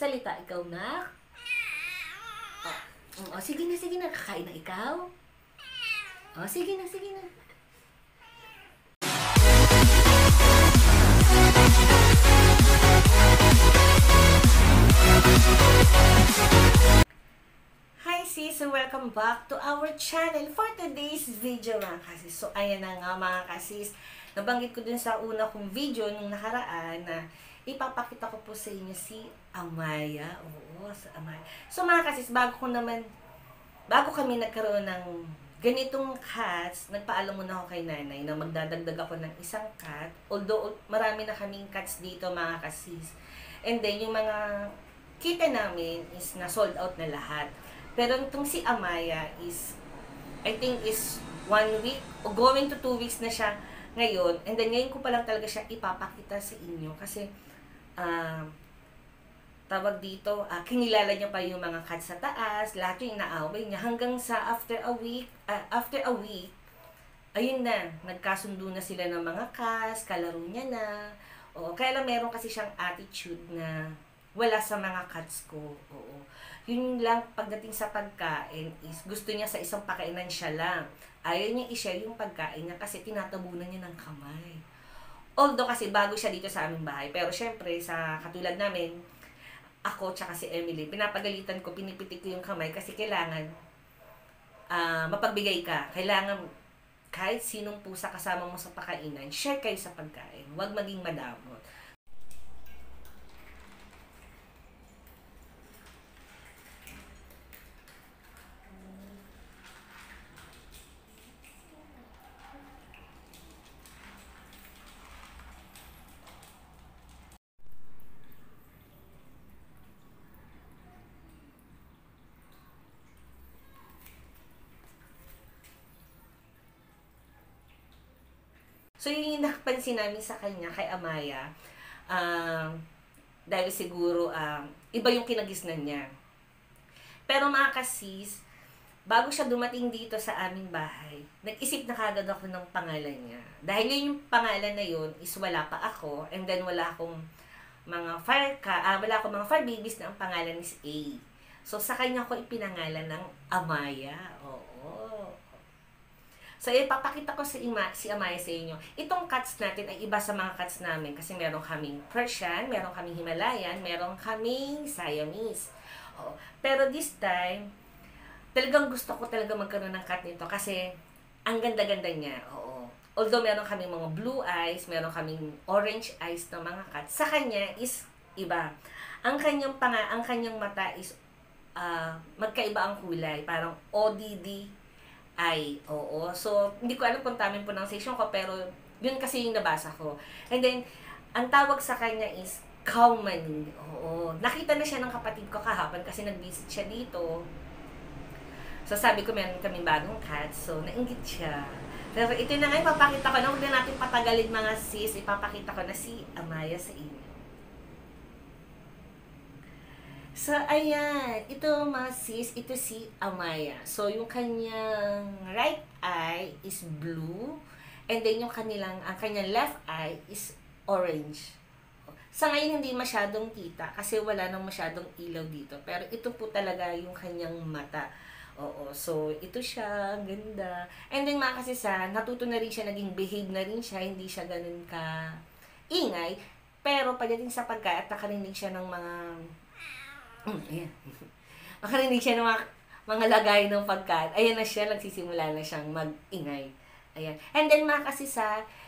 Salita ikaw na. Sige na, sige na. Kakain na ikaw. Sige na, sige na. Hi sis, and welcome back to our channel for today's video mga kasis. So ayan na nga mga kasis, nabanggit ko dun sa una kong video nung nakaraan na ipapakita ko po sa inyo si Amaya. Oo, sa Amaya. So mga kasis, bago kami nagkaroon ng ganitong cats, nagpaalam muna ako kay nanay na magdadagdag ako ng isang cat. Although marami na kaming cats dito mga kasis. And then yung mga kita namin is na sold out na lahat. Pero itong si Amaya is, I think is 1 week o going to 2 weeks na siya ngayon. And then ngayon ko pa lang talaga siya ipapakita sa inyo. Kasi, tawag dito, kinilala niya pa yung mga cats sa taas, lahat yung inaaway niya. Hanggang sa after a week, ayun na, nagkasundo na sila ng mga cats, kalaro niya na. Oo, kaya lang meron kasi siyang attitude na wala sa mga cats ko. Oo. Yun lang pagdating sa pagkain is gusto niya sa isang pakainan siya lang. Ayaw niya i-share yung pagkain niya kasi tinatabunan niya ng kamay. Although kasi bago siya dito sa aming bahay. Pero syempre sa katulad namin, ako tsaka si Emily, pinapagalitan ko, pinipitik ko yung kamay kasi kailangan mapagbigay ka. Kailangan kahit sinong pusa kasama mo sa pakainan, share kayo sa pagkain. Huwag maging madamot. So, yung napansin namin sa kanya, kay Amaya, dahil siguro, iba yung kinagisnan niya. Pero mga kasis, bago siya dumating dito sa aming bahay, nag-isip na kagad ako ng pangalan niya. Dahil yung pangalan na yun is wala pa ako, and then wala akong mga wala akong mga fire babies na ang pangalan is A. So, sa kanya ko ipinangalan ng Amaya. Oo. So, ipapakita ko si Amaya sa inyo. Itong cats natin ay iba sa mga cats namin kasi meron kaming Persian, meron kaming Himalayan, meron kaming Siamese. Oo. Pero this time, talagang gusto ko talaga magkaroon ng cat nito kasi ang ganda-ganda niya. Oo. Although meron kaming mga blue eyes, meron kaming orange eyes na mga cats, sa kanya is iba. Ang kanyang mata is magkaiba ang kulay, parang ODD ay, oo. So, hindi ko alam kung tamang pronunciation ko, pero yun kasi yung nabasa ko. And then, ang tawag sa kanya is Cowmani. Oo. Nakita na siya ng kapatid ko kahapon kasi nag-visit siya dito. So, sabi ko, meron kaming bagong cat. So, nainggit siya. Pero ito na nga, ipapakita ko na. Huwag na natin patagalin mga sis. Ipapakita ko na si Amaya sa inyo. So, ayan. Ito mga sis, ito si Amaya. So, yung kanyang right eye is blue. And then, ang kanyang left eye is orange. Sa ngayon, hindi masyadong kita kasi wala nang masyadong ilaw dito. Pero ito po talaga yung kanyang mata. Oo. So, ito siya. Ganda. And then, mga kasi natuto na rin siya, naging behave na rin siya. Hindi siya ganun ka ingay. Pero, pagdating sa pagkain at nakarinig siya ng mga ayan. Makarinig siya ng mga lagay ng pagkain. Ayan na siya, nagsisimula na siyang mag-ingay. Ayan. And then mga kasi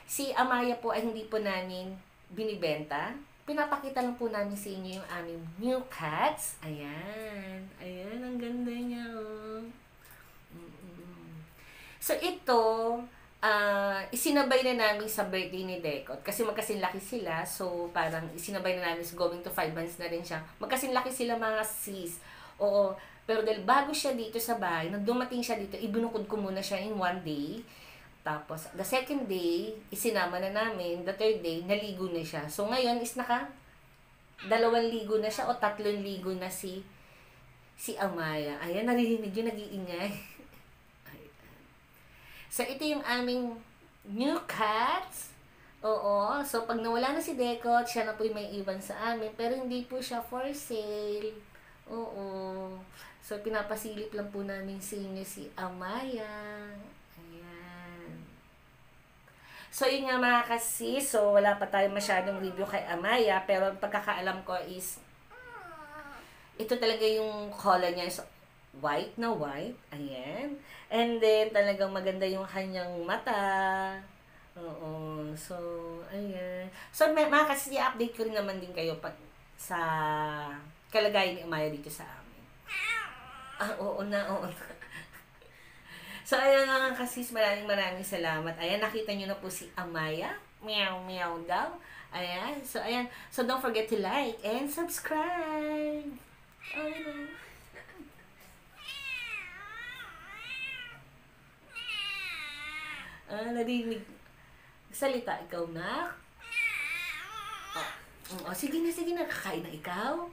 si Amaya po ay hindi po namin binibenta. Pinapakita lang po namin sa inyo yung aming new cats. Ayan. Ayan, ang ganda niya. Oh. So ito, isinabay na namin sa birthday ni Decot kasi magkasinlaki sila, so parang isinabay na namin, going to 5 months na rin siya. Magkasinlaki sila mga sis. Oo, pero dahil bago siya dito sa bahay, nang dumating siya dito, ibinukod ko muna siya in 1 day. Tapos, the second day, isinama na namin. The third day, naligo na siya. So ngayon is 2 ligo na siya o 3 ligo na si Amaya. Ayan, narinig yun, nag-iingay. So, ito yung aming new cats. Oo, so pag nawala na si Decot, siya na po yung may iwan sa amin, pero hindi po siya for sale. Oo. So, pinapasilip lang po namin sa inyo si Amaya. Ayan. So, yun nga mga kasi, so wala pa tayong masyadong review kay Amaya, pero ang pagkakaalam ko is, ito talaga yung color niya is white na white. Ayan. And then, talagang maganda yung kanyang mata. Oo. So, ayan. So, mga kasi, i-update ko rin naman din kayo pag sa kalagayan ni Amaya dito sa amin. Oo na, oo na. So, ayan mga kasis, maraming salamat. Ayan, nakita nyo na po si Amaya. Meow, meow daw. Ayan. So, ayan. So, don't forget to like and subscribe. Ayan. Narinig. Salita ikaw, nak. Oh, sige na, sige na. Kakain na ikaw.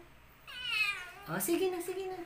Oh, sige na, sige na.